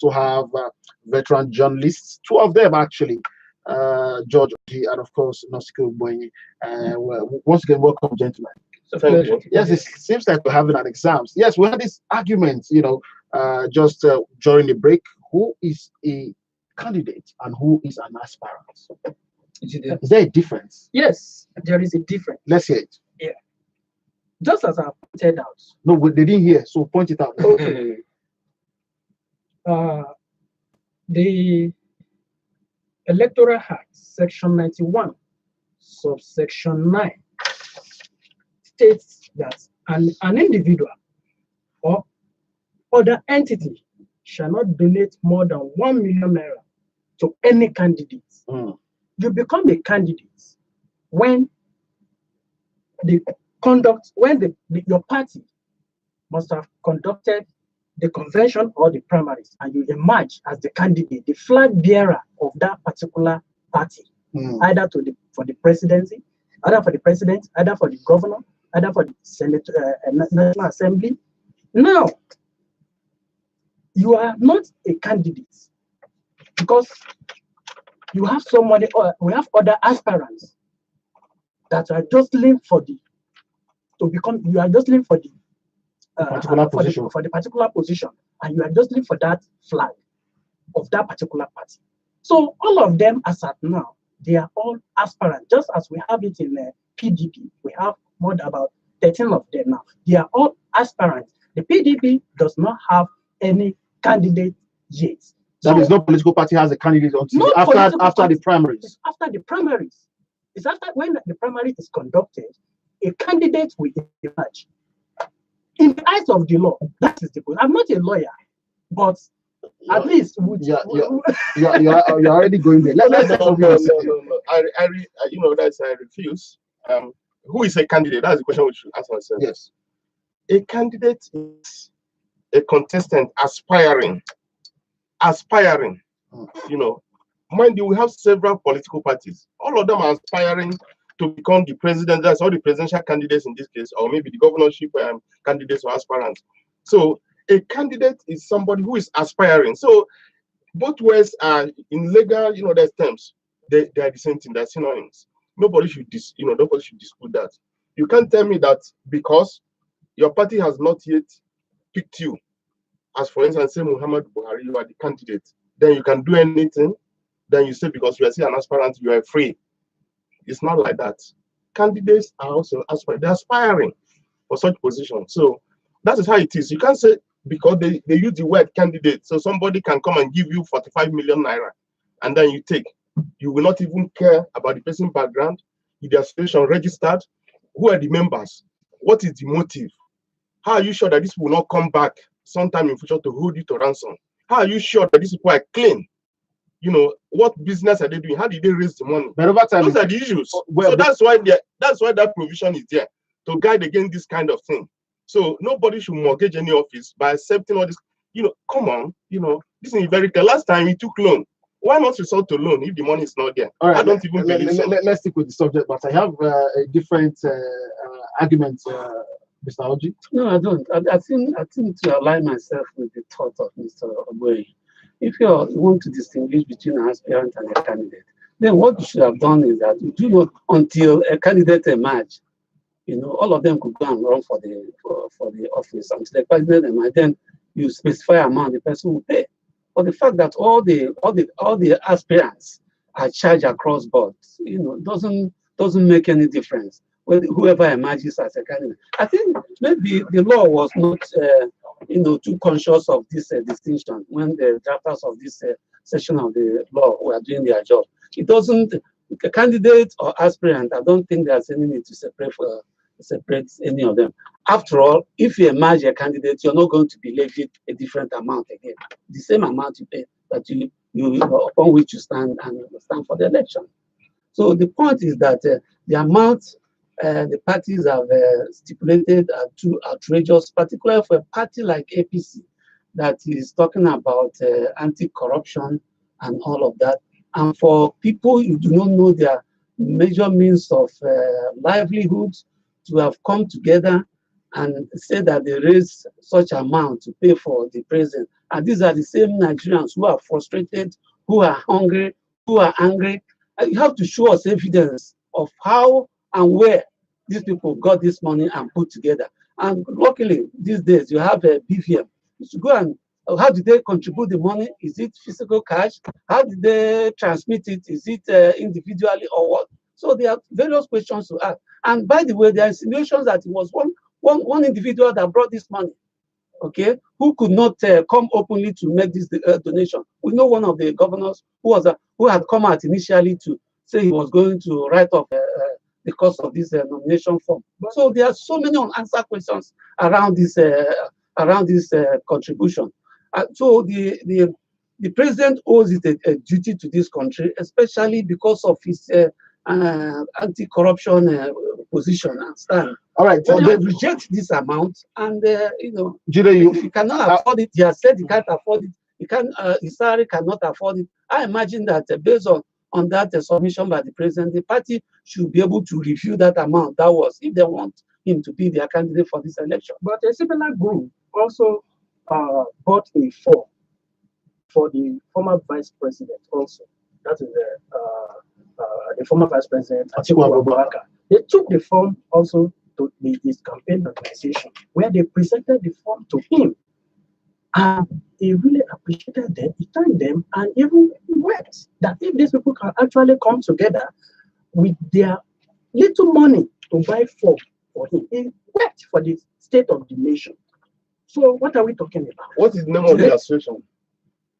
also have veteran journalists, two of them actually, George Oji and of course Nosiko Boyi. Once again, welcome, gentlemen. Thank you. Yes, it seems like we're having an exams. Yes, we had this argument, just during the break. Who is a candidate and who is an aspirant? Is there a difference? Yes, there is a difference. Let's hear it. Yeah. Just as I pointed out. No, they didn't hear, so point it out. Okay. The Electoral Act, Section 91, subsection 9, states that an individual or other entity shall not donate more than 1 million naira to any candidate. You become a candidate when your party must have conducted the convention or the primaries, and you emerge as the candidate, the flag bearer of that particular party, either for the presidency, either for the president, either for the governor, either for the Senate, National Assembly. Now, you are not a candidate because you have somebody, or we have other aspirants that are jostling for the particular position, and you are jostling for that flag of that particular party. So all of them, as at now, they are all aspirants, just as we have it in PDP. We have more than about 13 of them now. They are all aspirants. The PDP does not have any candidate yet. That is, no political party has a candidate until after the primaries. It's after the primaries. It's after when the primary is conducted, a candidate will emerge. In the eyes of the law, that is the point. I'm not a lawyer, but at least you're already going there. No. I refuse. Who is a candidate? That's the question we should ask ourselves. Yes. A candidate is a contestant aspiring. Mind you, we have several political parties. All of them are aspiring to become the president. That's all the presidential candidates in this case, or maybe the governorship candidates or aspirants. So a candidate is somebody who is aspiring. So both words are in legal, there's terms. They are the same thing. They're synonyms. Nobody should dispute that. You can't tell me that because your party has not yet picked you, as for instance, say Muhammad Buhari, you are the candidate, then you can do anything. Then you say because you are still an aspirant, you are free. It's not like that. Candidates are also aspiring. They're aspiring for such position. So that is how it is. You can't say because they use the word candidate, so somebody can come and give you 45 million naira, and then you take. You will not even care about the person's background, if the association registered, who are the members, what is the motive, how are you sure that this will not come back sometime in future to hold you to ransom? How are you sure that these people are clean? What business are they doing? How did they raise the money? But over time, those are the issues. So that's why that provision is there to guide against this kind of thing. So nobody should mortgage any office by accepting all this. Come on, this is very clear. Last time we took loan. Why not resort to loan if the money is not there? All right, I don't even believe so. Let's stick with the subject, but I have a different argument, Mr. Oji. No, I don't. I think to align myself with the thought of Mr. Oboy. If you want to distinguish between an aspirant and a candidate, then what you should have done is that you do not, until a candidate emerge, all of them could go and run for the office until the candidate emerge. Then you specify amount the person will pay. But the fact that all the aspirants are charged across board, doesn't make any difference. Whoever emerges as a candidate, I think maybe the law was not too conscious of this distinction when the drafters of this section of the law were doing their job. It doesn't, a candidate or aspirant, I don't think there's any need to separate any of them. After all, if you emerge a candidate, you're not going to be levied a different amount again. The same amount you pay that you upon which you stand for the election. So the point is that the amount the parties have stipulated are too outrageous, particularly for a party like APC that is talking about anti-corruption and all of that. And for people who do not know their major means of livelihoods to have come together and say that they raise such amount to pay for the president And these are the same Nigerians who are frustrated, who are hungry, who are angry. And you have to show us evidence of how and where these people got this money and put together. And luckily, these days, you have a BVM. You should go and how did they contribute the money? Is it physical cash? How did they transmit it? Is it individually or what? So there are various questions to ask. And by the way, there are insinuations that it was one individual that brought this money, okay, who could not come openly to make this donation. We know one of the governors who had come out initially to say he was going to write off the cost of this nomination form. So there are so many unanswered questions around this contribution. So the president owes it a duty to this country, especially because of his anti-corruption position and stand. All right, so they reject this amount, and Jide, if he cannot afford it, he has said he can't afford it. His salary cannot afford it. I imagine that based on that submission by the president, the party should be able to review that amount. That was if they want him to be their candidate for this election. But a similar group also bought a form for the former vice president also. That is the former vice president, Atiku Abubakar. They took the form also to his campaign organization, where they presented the form to him. And he really appreciated them, he thanked them, and even wept that if these people can actually come together with their little money to buy form for him, he wept for the state of the nation. So what are we talking about? What is the name of the association?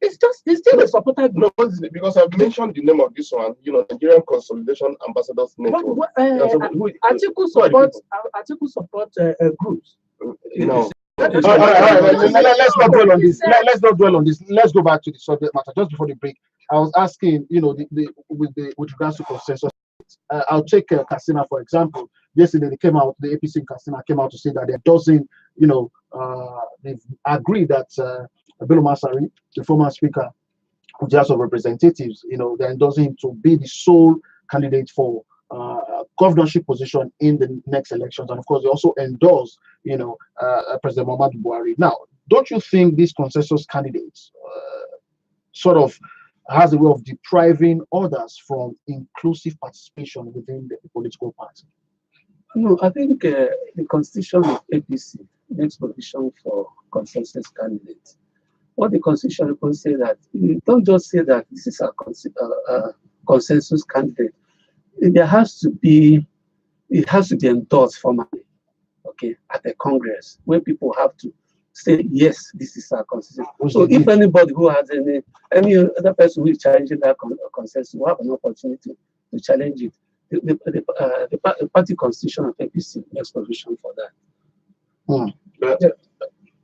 It's still a supporter group. No, because I've mentioned the name of this one, Nigerian Consolidation Ambassadors Network. Atiku support groups. No. All right. Let's not dwell on this. Let's not dwell on this. Let's go back to the subject matter. Just before the break, I was asking, with regards to consensus. I'll take Katsina for example. Yesterday, the APC in Katsina came out to say that there doesn't, they've agreed that Bello Masari, the former Speaker of the House of Representatives, they're endorsing him to be the sole candidate for governorship position in the next elections. And of course, they also endorse, President Muhammadu Buhari. Now, don't you think these consensus candidates sort of has a way of depriving others from inclusive participation within the political party? No, I think the constitution of APC makes provision for consensus candidates. What the constitution reports say that you don't just say that this is a consensus candidate. It has to be endorsed formally, okay, at the Congress, where people have to say yes, this is our consensus. So if anybody who has any other person who is challenging that consensus will have an opportunity to challenge it. The party constitution of APC makes provision for that.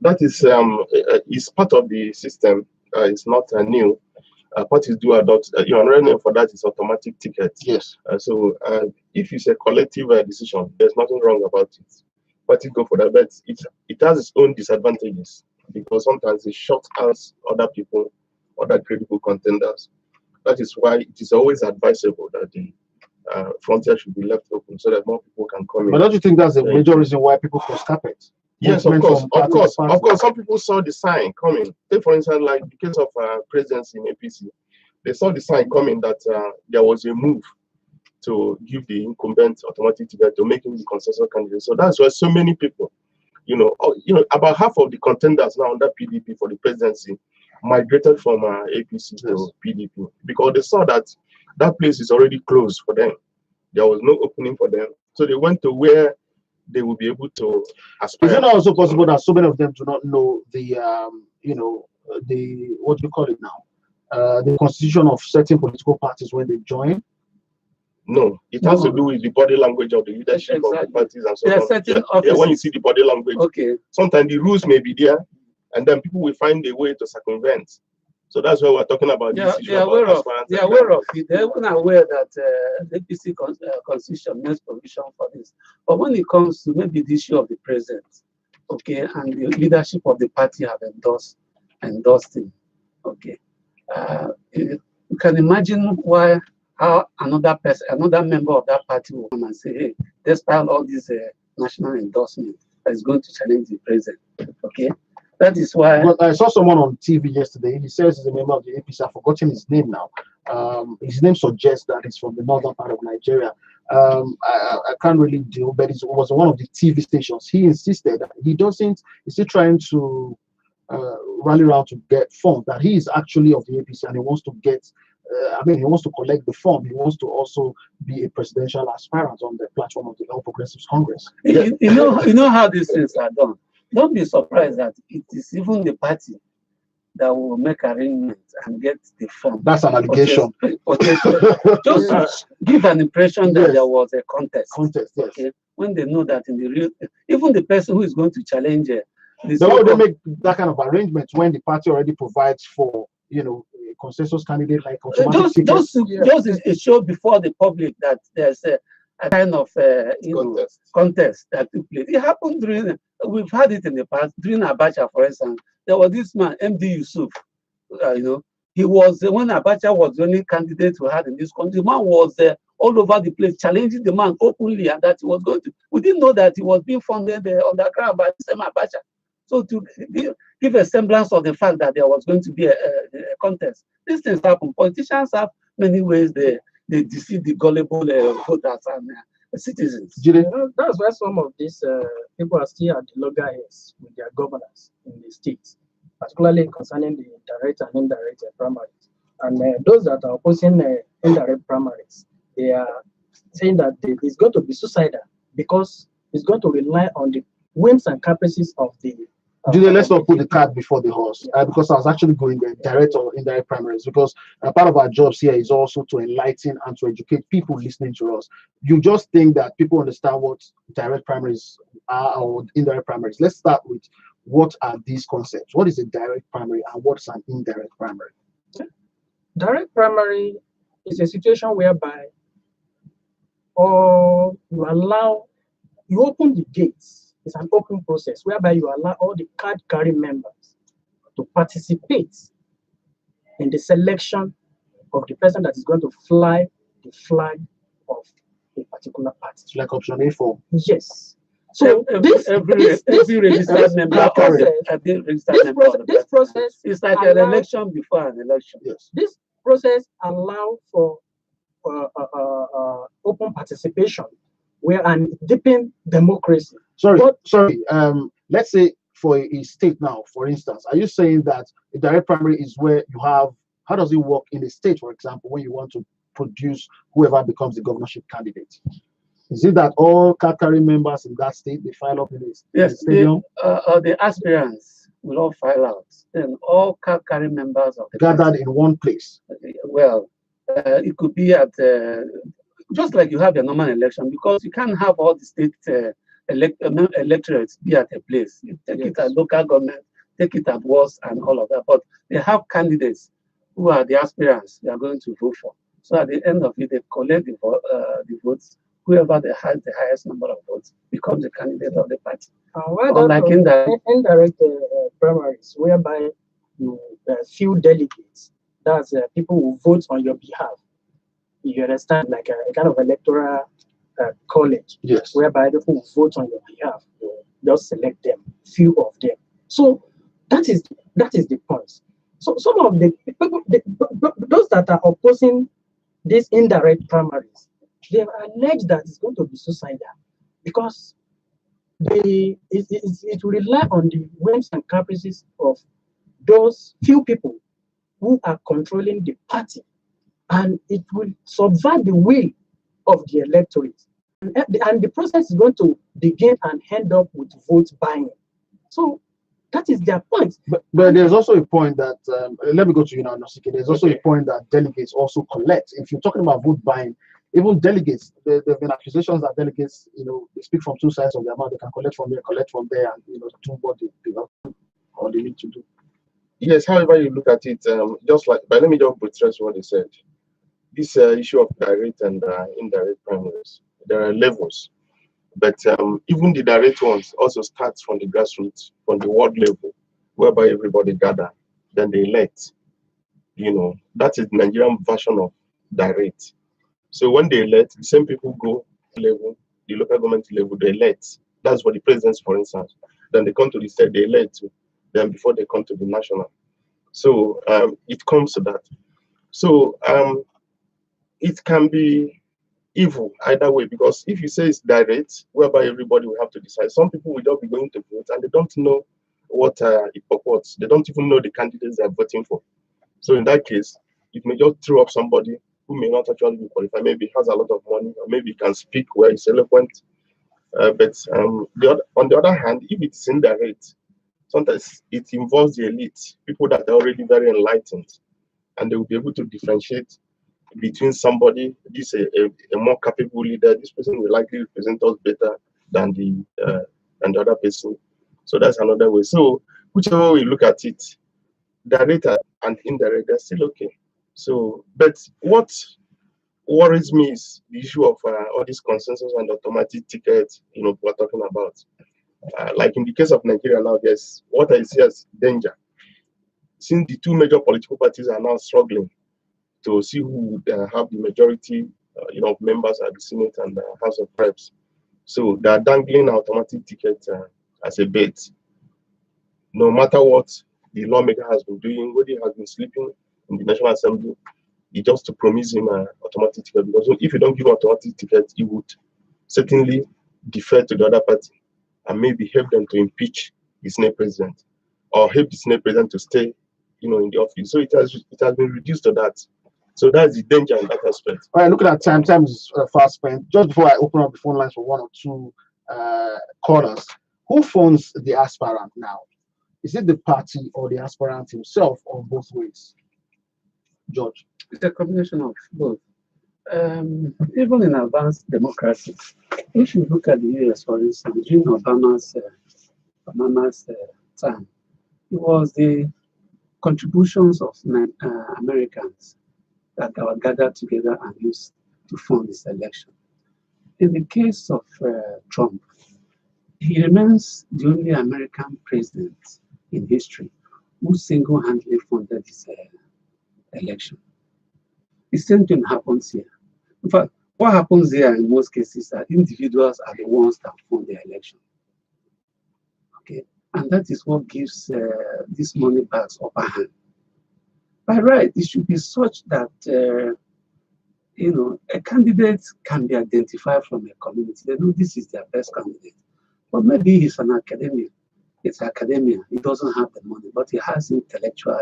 That is part of the system. It's not new. Parties do adopt. Another name for that is automatic ticket. Yes. So if it's a collective decision, there's nothing wrong about it. Parties go for that, but it has its own disadvantages because sometimes it shuts out other people, other credible contenders. That is why it is always advisable that the frontier should be left open so that more people can come in. But don't you think that's the major reason why people cross carpet? Yes, of course. Some people saw the sign coming. Take for instance, like the case of presidency in APC, they saw the sign coming that there was a move to give the incumbent automatic ticket to make him the consensus candidate. So that's why so many people, about half of the contenders now under PDP for the presidency migrated from APC to PDP because they saw that that place is already closed for them. There was no opening for them, so they went to where they will be able to aspire. Is it also possible that so many of them do not know the what do you call it now? The constitution of certain political parties when they join? No, it has to do with the body language of the leadership of the parties and so on. Yeah, when you see the body language, sometimes the rules may be there, and then people will find a way to circumvent. So that's why we're talking about this issue. They are aware of it. They're even aware that the APC constitution makes provision for this. But when it comes to maybe the issue of the president, okay, and the leadership of the party have endorsed him, okay, you can imagine how another member of that party will come and say, hey, despite all these national endorsements, that is going to challenge the president, okay. That is why. But I saw someone on TV yesterday. He says he's a member of the APC. I've forgotten his name now. His name suggests that he's from the northern part of Nigeria. I can't really deal, but it was one of the TV stations. He insisted that he doesn't. He's still trying to rally around to get funds. That he is actually of the APC and he wants to get. He wants to collect the fund. He wants to also be a presidential aspirant on the platform of the All Progressives Congress. You know how these things are done. Don't be surprised that it is even the party that will make arrangements and get the fund. That's an allegation. Just give an impression that there was a contest. Yes. Okay? When they know that in the real, even the person who is going to challenge it. They make that kind of arrangements when the party already provides for, a consensus candidate like automatic just a show before the public that there's a kind of contest that took place. It happened we've had it in the past, during Abacha, for instance. There was this man, MD Yusuf, he was, when Abacha was the only candidate we had in this country, the man was all over the place, challenging the man openly, and that he was going to, we didn't know that he was being funded underground by the same Abacha. So to give a semblance of the fact that there was going to be a contest, these things happen. Politicians have many ways they deceive the gullible voters and citizens. That's why some of these people are still at the loggerheads with their governors in the states, particularly concerning the direct and indirect primaries. And those that are opposing indirect primaries, they are saying that it's going to be suicidal because it's going to rely on the whims and caprices of the let's not put the cart before the horse, because I was actually going there, direct or indirect primaries, because part of our jobs here is also to enlighten and to educate people listening to us. You just think that people understand what direct primaries are or indirect primaries. Let's start with what are these concepts? What is a direct primary and what's an indirect primary? Direct primary is a situation whereby you open the gates. It's an open process whereby you allow all the card-carrying members to participate in the selection of the person that is going to fly the flag of a particular party. Like option A4. Yes. So every registered member this process is like an election before an election. Yes. This process allows for open participation, and deepen democracy. Sorry. Let's say for a state now, for instance, are you saying that a direct primary is where you have? How does it work in a state, for example, when you want to produce whoever becomes the governorship candidate? Is it that all card-carrying members in that state, they file up in the stadium? The aspirants will all file out. Then all card-carrying members of the gathered in one place. Well, it could be at just like you have a normal election, because you can't have all the state electorates be at a place. You take it at local government, take it at wards and all of that. But they have candidates who are the aspirants they are going to vote for. So at the end of it, they collect the votes. Whoever has the highest number of votes becomes the candidate of the party. Unlike indirect primaries, whereby you few delegates, that's people who vote on your behalf. You understand, like a kind of electoral college, yes, whereby people who vote on your behalf, you just select them, few of them. So that is the point. So some of the people, those that are opposing these indirect primaries, they have alleged that it's going to be suicidal because it will rely on the whims and caprices of those few people who are controlling the party, and it will subvert the will of the electorate. And the process is going to begin and end up with vote buying. So that is their point. But there's also a point that, let me go to you now, Nosike. There's also a point that delegates also collect. If you're talking about vote buying, even delegates, there have been accusations that delegates, they speak from two sides of their mouth. They can collect from there, and do what they need to do. Yes, however you look at it, but let me just buttress what they said. This issue of direct and indirect primaries, there are levels, but even the direct ones also starts from the grassroots, from the ward level, whereby everybody gather, then they elect. That is the Nigerian version of direct. So when they elect, the same people go level, the local government level, they elect. That's for the presidents, for instance. Then they come to the state, they elect. then before they come to the national. So it comes to that. So it can be evil either way, because if you say it's direct, whereby everybody will have to decide, some people will just be going to vote and they don't know what it purports. They don't even know the candidates they're voting for. So in that case, it may just throw up somebody who may not actually be qualified. Maybe has a lot of money, or maybe can speak well, he's eloquent. But on the other hand, if it's indirect, sometimes it involves the elite, people that are already very enlightened, and they will be able to differentiate between somebody, this a more capable leader, this person will likely represent us better than the other person. So that's another way. So whichever way you look at it, direct and indirect, they're still okay. So, but what worries me is the issue of all these consensus and automatic tickets, we're talking about. Like in the case of Nigeria now, there's what I see as danger. Since the two major political parties are now struggling to see who have the majority, of members at the Senate and the House of Reps. So they're dangling automatic ticket as a bait. No matter what the lawmaker has been doing, whether he has been sleeping in the National Assembly, it's just to promise him an automatic ticket. Because if you don't give automatic ticket, he would certainly defer to the other party and maybe help them to impeach the Senate president, or help the Senate president to stay, in the office. So it has been reduced to that. So that's the danger in that aspect. All right, looking at time is fast spent. Just before I open up the phone lines for one or two callers, who funds the aspirant now? Is it the party or the aspirant himself, or both ways? George? It's a combination of both. Even in advanced democracy, if you look at the US, for instance, during Obama's time, it was the contributions of Americans that were gathered together and used to fund this election. In the case of Trump, he remains the only American president in history who single-handedly funded this election. The same thing happens here. In fact, what happens there in most cases is that individuals are the ones that fund the election. Okay, and that is what gives these money bags upper hand. By right, it should be such that a candidate can be identified from a community. They know this is their best candidate. But maybe he's an academia. It's academia. He doesn't have the money, but he has intellectual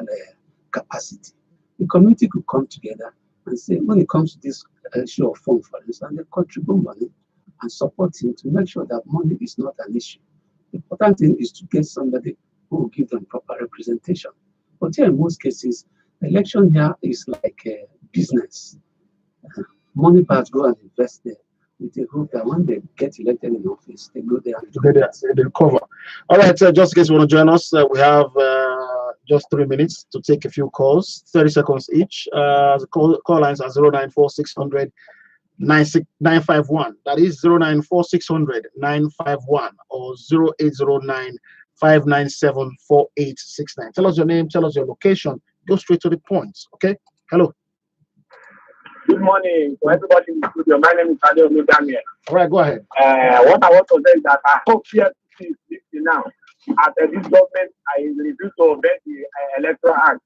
capacity. The community could come together and say, when it comes to this issue of funds, for instance, they contribute money and support him to make sure that money is not an issue. The important thing is to get somebody who will give them proper representation. But here, in most cases, the election here is like a business. Money bags go and invest there with the hope that when they get elected in office, they go there and they recover. All right, just in case you want to join us, we have just 3 minutes to take a few calls, 30 seconds each. The call lines are 094600951. That is 094600951 or 0809-597-4869. Tell us your name, tell us your location. Go straight to the points. Okay. Hello. Good morning to everybody in the studio. My name is Adeomi Daniel. All right, go ahead. What I want to say is that I hope PFC is listening now. As this government is refused to obey the Electoral Act.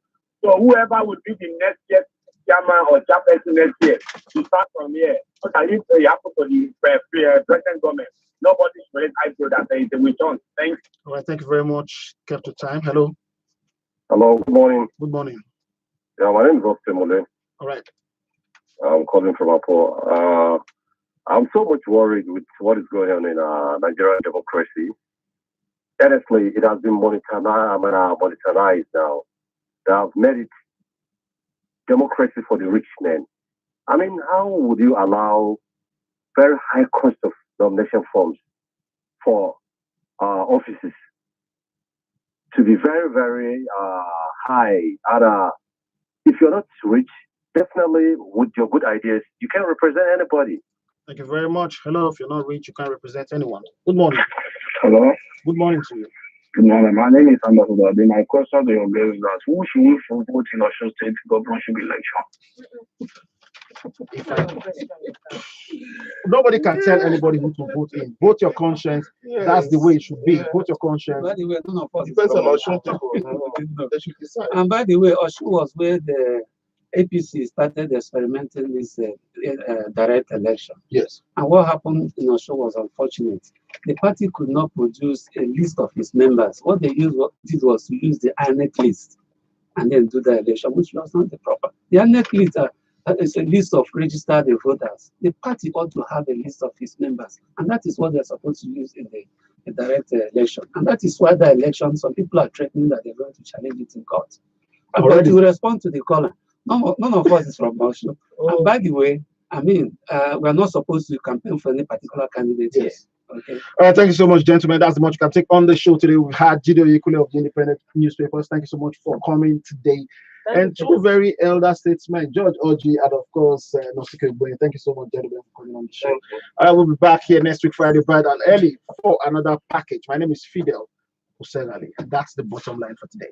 So whoever would be the next year's chairman or chairperson next year, to start from here, what can you say happen to the present government? Nobody should raise eyebrow that there is a return. Thanks. All right, thank you very much. Kept the time. Hello. Hello, good morning. Good morning. Yeah, my name is Oscar Mole. All right. I'm calling from Apo. I'm so much worried with what is going on in Nigerian democracy. Honestly, it has been monetized now. They have made it democracy for the rich men. I mean, how would you allow very high cost of nomination forms for offices to be very, very high? And if you're not rich, definitely with your good ideas, you can represent anybody. Thank you very much. Hello, if you're not rich, you can't represent anyone. Good morning. Hello. Good morning to you. Good morning. My name is Anders Udade. My question to your guest is that who should we vote in Osun State governorship election? Nobody can tell anybody who to vote in. Vote your conscience. Yes. That's the way it should be. Vote your conscience. By the way, none of us Depends on is Osun people. They should decide. And by the way, Osun was where the APC started experimenting this direct election. Yes. And what happened in Osun was unfortunate. The party could not produce a list of its members. What they did was to use the INEC list and then do the election, which was not the proper. The INEC list is a list of registered voters. The party ought to have a list of its members, and that is what they're supposed to use in the direct election. And that is why the election, some people are threatening that they're going to challenge it in court. But to respond to the caller, none of us is from Osun. And by the way, I mean, we're not supposed to campaign for any particular candidate. Yes. Okay. All right, thank you so much, gentlemen. That's the much you can take on the show today. We've had Jide Oyekule of the Independent Newspapers. Thank you so much for coming today. And two very elder statesmen, George Orji and of course Nosike Ogboye. Thank you so much, gentlemen, for coming on the show. I will be back here next week, Friday, bright and early, for another package. My name is Fidel Hussein Ali, and that's the bottom line for today.